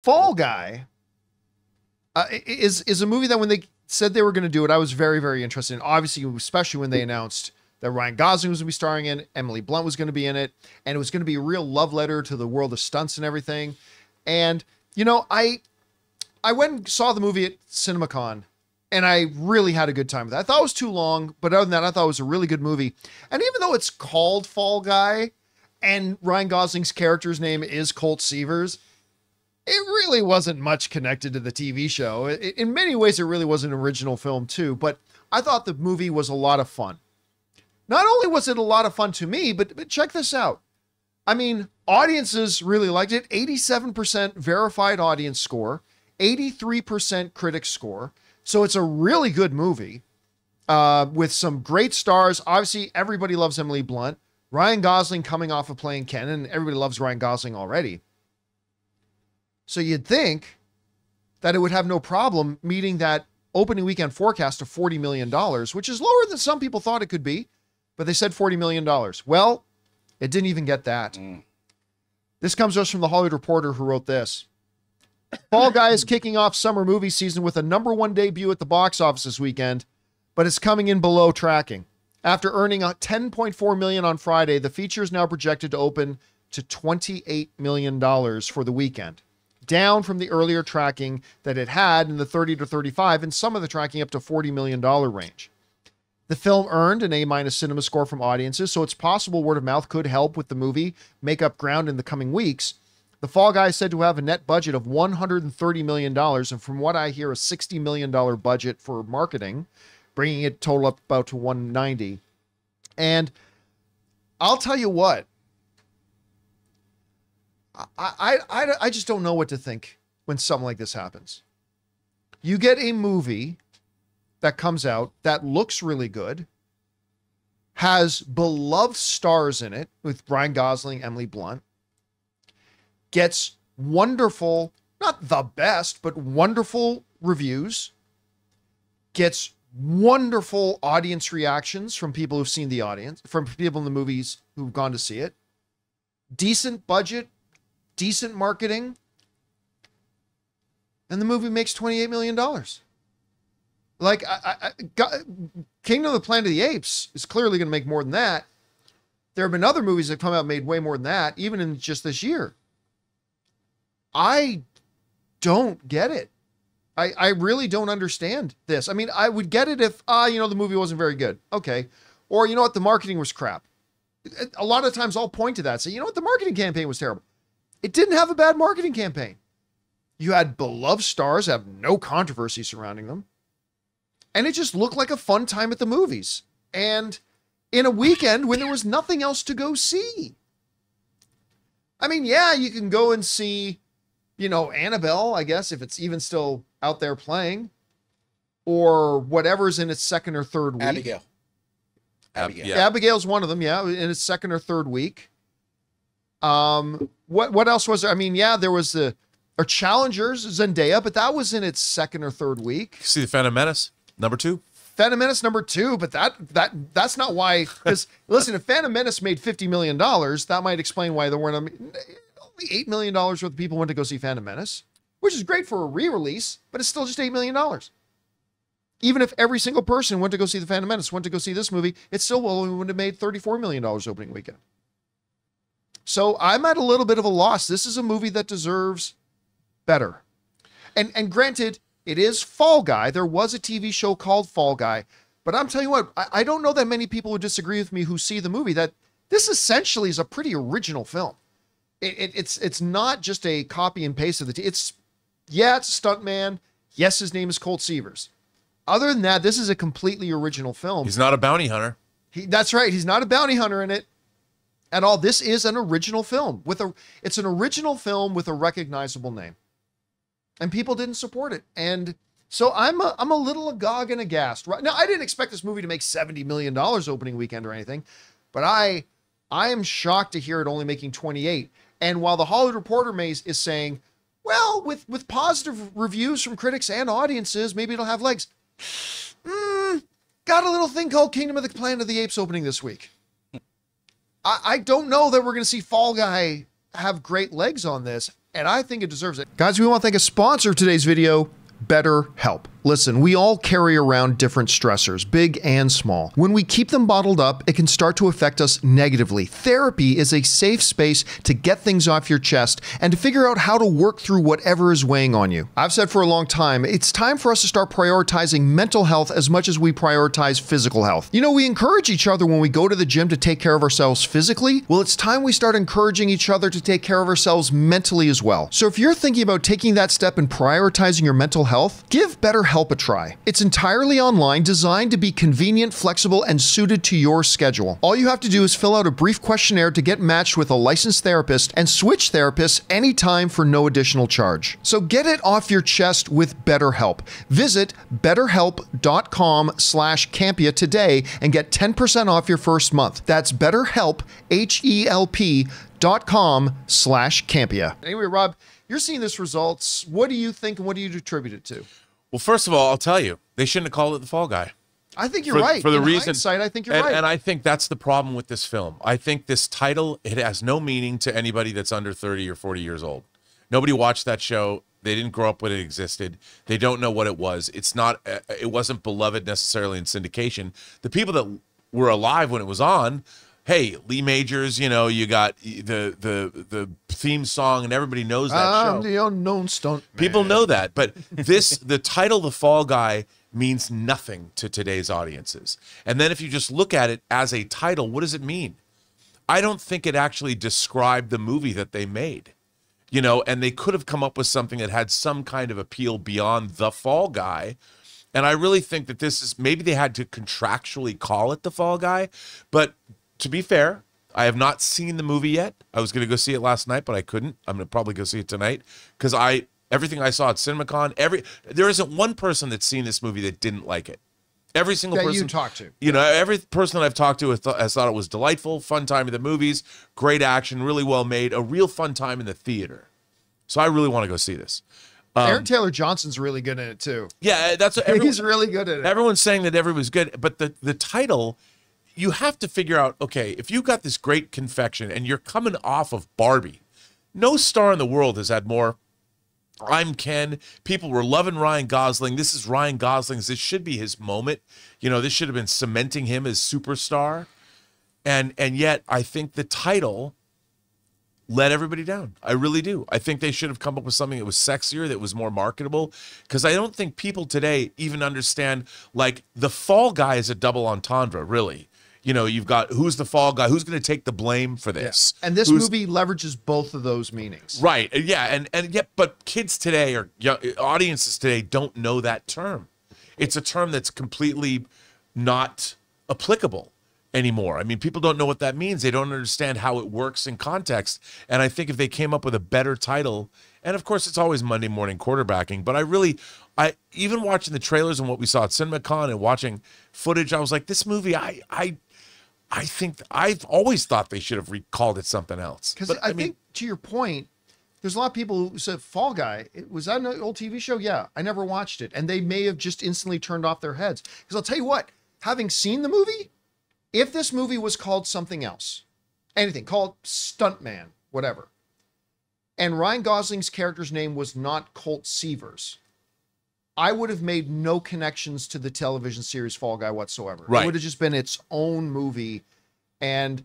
Fall Guy is a movie that when they said they were going to do it, I was very, very interested in. Obviously, especially when they announced that Ryan Gosling was going to be starring in, Emily Blunt was going to be in it, and it was going to be a real love letter to the world of stunts and everything. And, you know, I went and saw the movie at CinemaCon, and I really had a good time with it. I thought it was too long, but other than that, I thought it was a really good movie. And even though it's called Fall Guy, and Ryan Gosling's character's name is Colt Seavers, it really wasn't much connected to the TV show. In many ways, it really was an original film too, but I thought the movie was a lot of fun. Not only was it a lot of fun to me, but check this out. I mean, audiences really liked it. 87% verified audience score, 83% critic score. So it's a really good movie with some great stars. Obviously, everybody loves Emily Blunt. Ryan Gosling coming off of playing Ken, and everybody loves Ryan Gosling already. So you'd think that it would have no problem meeting that opening weekend forecast of $40 million, which is lower than some people thought it could be, but they said $40 million. Well, it didn't even get that. This comes to us from the Hollywood Reporter, who wrote this. Fall Guy is kicking off summer movie season with a #1 debut at the box office this weekend, but it's coming in below tracking. After earning $10.4 million on Friday, the feature is now projected to open to $28 million for the weekend, down from the earlier tracking that it had in the 30 to 35, and some of the tracking up to $40 million range. The film earned an A- cinema score from audiences, so it's possible word of mouth could help with the movie make up ground in the coming weeks. The Fall Guy is said to have a net budget of $130 million, and from what I hear, a $60 million budget for marketing, bringing it total up about to 190. And I'll tell you what, I just don't know what to think when something like this happens. You get a movie that comes out that looks really good, has beloved stars in it with Ryan Gosling, Emily Blunt, gets wonderful, not the best, but wonderful reviews, gets wonderful audience reactions from people who've seen the audience, from people in the movies who've gone to see it, decent budget, decent marketing, and the movie makes $28 million. Like, Kingdom of the Planet of the Apes is clearly going to make more than that. There have been other movies that come out and made way more than that, even in just this year. I don't get it. I really don't understand this. I mean, I would get it if, the movie wasn't very good. Okay. Or, you know what, the marketing was crap. A lot of times I'll point to that. Say, you know what, the marketing campaign was terrible. It didn't have a bad marketing campaign. You had beloved stars, have no controversy surrounding them. And it just looked like a fun time at the movies. And in a weekend when there was nothing else to go see. I mean, yeah, you can go and see, Annabelle, I guess, if it's even still out there playing, or whatever's in its second or third week. Abigail. Yeah. Abigail's one of them. Yeah. In its second or third week. What else was there? I mean, yeah, there was or Challengers, Zendaya, but that was in its second or third week. See the Phantom Menace, #2. Phantom Menace #2, but that's not why. Because listen, if Phantom Menace made $50 million, that might explain why there weren't only $8 million worth of people went to go see Phantom Menace, which is great for a re-release, but it's still just $8 million. Even if every single person went to go see the Phantom Menace, went to go see this movie, it still would have made $34 million opening weekend. So I'm at a little bit of a loss. This is a movie that deserves better. And granted, it is Fall Guy. There was a TV show called Fall Guy. But I'm telling you what, I don't know that many people would disagree with me who see the movie, that this essentially is a pretty original film. It's not just a copy and paste of it's a stuntman. Yes, his name is Colt Seavers. Other than that, this is a completely original film. He's not a bounty hunter. That's right. He's not a bounty hunter in it at all. This is an original film it's an original film with a recognizable name. And people didn't support it. And so I'm a little agog and aghast. Right now, I didn't expect this movie to make $70 million opening weekend or anything, but I am shocked to hear it only making 28. And while the Hollywood Reporter is saying, well, with positive reviews from critics and audiences, maybe it'll have legs. Got a little thing called Kingdom of the Planet of the Apes opening this week. I don't know that we're going to see Fall Guy have great legs on this. and I think it deserves it. Guys, we want to thank a sponsor of today's video, BetterHelp. Listen, we all carry around different stressors, big and small. When we keep them bottled up, it can start to affect us negatively. Therapy is a safe space to get things off your chest and to figure out how to work through whatever is weighing on you. I've said for a long time, it's time for us to start prioritizing mental health as much as we prioritize physical health. You know, we encourage each other when we go to the gym to take care of ourselves physically. Well, it's time we start encouraging each other to take care of ourselves mentally as well. So if you're thinking about taking that step and prioritizing your mental health, give BetterHelp a try. It's entirely online, designed to be convenient, flexible, and suited to your schedule. All you have to do is fill out a brief questionnaire to get matched with a licensed therapist and switch therapists anytime for no additional charge. So get it off your chest with BetterHelp. Visit betterhelp.com/Campea today and get 10% off your first month. That's BetterHelp, HELP.com/Campea. Anyway, Rob, you're seeing this results. What do you think and what do you attribute it to? Well, first of all, I'll tell you, they shouldn't have called it The Fall Guy. I think you're right. For the In reason, hindsight, I think you're right. And I think that's the problem with this film. I think this title, it has no meaning to anybody that's under 30 or 40 years old. Nobody watched that show. They didn't grow up when it existed. They don't know what it was. It's not. It wasn't beloved necessarily in syndication. The people that were alive when it was on, hey, Lee Majors, you know, you got the theme song, and everybody knows that show. I'm the unknown stunt man. People know that, but the title, The Fall Guy, means nothing to today's audiences. And then if you just look at it as a title, what does it mean? I don't think it actually described the movie that they made. You know, and they could have come up with something that had some kind of appeal beyond The Fall Guy. And I really think that this is, maybe they had to contractually call it The Fall Guy, but to be fair, I have not seen the movie yet. I was going to go see it last night, but I couldn't. I'm going to probably go see it tonight because everything I saw at CinemaCon, there isn't one person that's seen this movie that didn't like it. Every single person you talk to, you know, every person that I've talked to has thought it was delightful, fun time in the movies, great action, really well made, a real fun time in the theater. So I really want to go see this. Aaron Taylor Johnson's really good in it too. Yeah, that's what he's really good at it. Everyone's saying that everyone's good, but the title, you have to figure out, okay, if you got this great confection and you're coming off of Barbie, no star in the world has had more. I'm Ken. People were loving Ryan Gosling. This is Ryan Gosling's. This should be his moment. You know, this should have been cementing him as superstar. And yet I think the title let everybody down. I really do. I think they should have come up with something that was sexier, that was more marketable, because I don't think people today even understand, like, The Fall Guy is a double entendre, really. You know, you've got who's the fall guy, who's going to take the blame for this. Yeah. And this movie leverages both of those meanings. Right. Yeah. And yet, but kids today, or audiences today, don't know that term. It's a term that's completely not applicable anymore. I mean, people don't know what that means. They don't understand how it works in context. And I think if they came up with a better title, and of course it's always Monday morning quarterbacking, but I even watching the trailers and what we saw at CinemaCon and watching footage, I was like, this movie, I think I've always thought they should have called it something else. Because I mean, to your point, there's a lot of people who said Fall Guy. Was that an old TV show? Yeah, I never watched it. And they may have just instantly turned off their heads. Because I'll tell you what, having seen the movie, if this movie was called something else, anything, called Stuntman, whatever, and Ryan Gosling's character's name was not Colt Seavers, I would have made no connections to the television series Fall Guy whatsoever. Right. It would have just been its own movie. And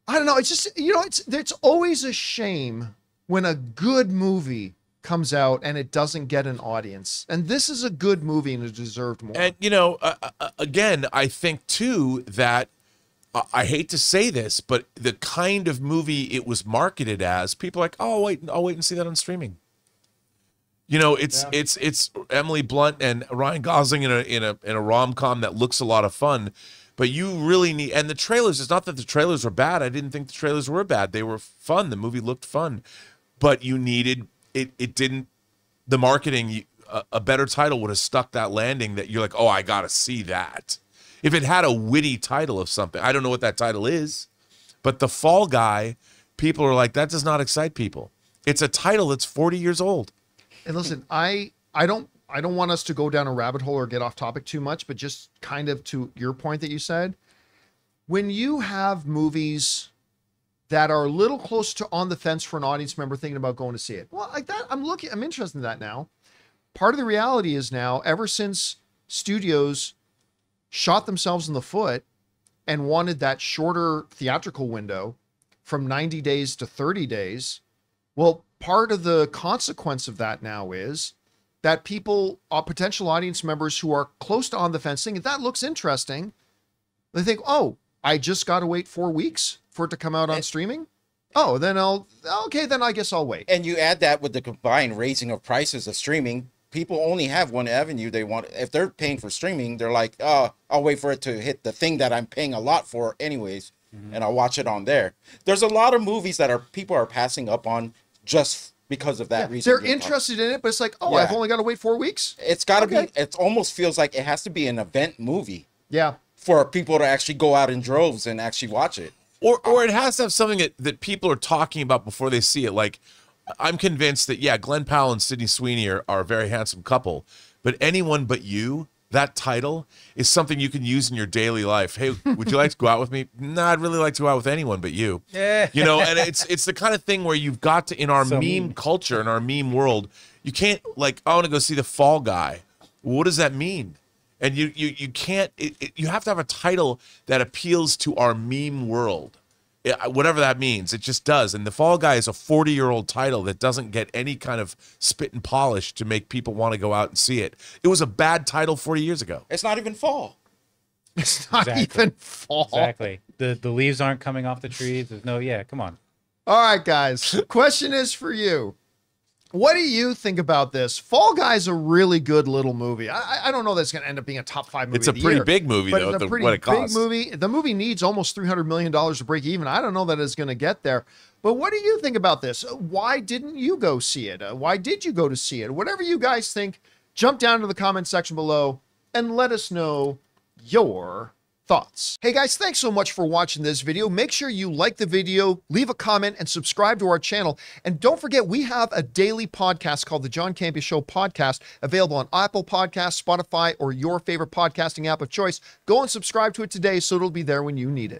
I don't know, it's just, you know, it's always a shame when a good movie comes out and it doesn't get an audience. And this is a good movie and it deserved more. And, you know, again, I think, too, that I hate to say this, but the kind of movie it was marketed as, people are like, oh, I'll wait and see that on streaming. You know, it's Emily Blunt and Ryan Gosling in a rom-com that looks a lot of fun, but you really need, and the trailers, it's not that the trailers were bad. I didn't think the trailers were bad. They were fun. The movie looked fun, but you needed it didn't, the marketing, a better title would have stuck that landing that you're like, oh, I got to see that. If it had a witty title of something, I don't know what that title is, but The Fall Guy, people are like, that does not excite people. It's a title that's 40 years old. And listen, I don't want us to go down a rabbit hole or get off topic too much, but just kind of to your point that you said, when you have movies that are a little close to on the fence for an audience member thinking about going to see it. Well, like that, I'm interested in that now. Part of the reality is now, ever since studios shot themselves in the foot and wanted that shorter theatrical window from 90 days to 30 days, well, part of the consequence of that now is that people, potential audience members who are close to on the fence thinking, that looks interesting, they think, oh, I just got to wait 4 weeks for it to come out on streaming? Oh, then then I guess I'll wait. And you add that with the combined raising of prices of streaming, people only have one avenue they want. If they're paying for streaming, they're like, oh, I'll wait for it to hit the thing that I'm paying a lot for anyways, and I'll watch it on there. There's a lot of movies that people are passing up on just because of that reason. They're interested in it, but it's like, oh, I've only got to wait 4 weeks? It's got to be, it almost feels like it has to be an event movie. Yeah. For people to actually go out in droves and actually watch it. Or it has to have something that people are talking about before they see it. Like, I'm convinced that, yeah, Glenn Powell and Sydney Sweeney are a very handsome couple, but Anyone But You, that title is something you can use in your daily life. Hey, would you like to go out with me? No, I'd really like to go out with anyone but you. Yeah. You know, and it's the kind of thing where you've got to, in our meme culture, in our meme world, you can't like, I want to go see the Fall Guy. What does that mean? And you can't, you have to have a title that appeals to our meme world. Whatever that means, it just does. And The Fall Guy is a 40-year-old title that doesn't get any kind of spit and polish to make people want to go out and see it. It was a bad title 40 years ago. It's not even fall. It's not even fall. Exactly. The leaves aren't coming off the trees. There's no, come on. All right, guys. Question is for you. What do you think about this? Fall Guy's a really good little movie. I don't know that it's going to end up being a top 5 movie. It's a pretty big movie, though. It's a pretty big movie. The movie needs almost $300 million to break even. I don't know that it's going to get there. But what do you think about this? Why didn't you go see it? Why did you go to see it? Whatever you guys think, jump down to the comment section below and let us know your thoughts. Hey guys, thanks so much for watching this video. Make sure you like the video, leave a comment, and subscribe to our channel. And don't forget, we have a daily podcast called the John Campea Show podcast, available on Apple Podcasts, Spotify, or your favorite podcasting app of choice. Go and subscribe to it today so it'll be there when you need it.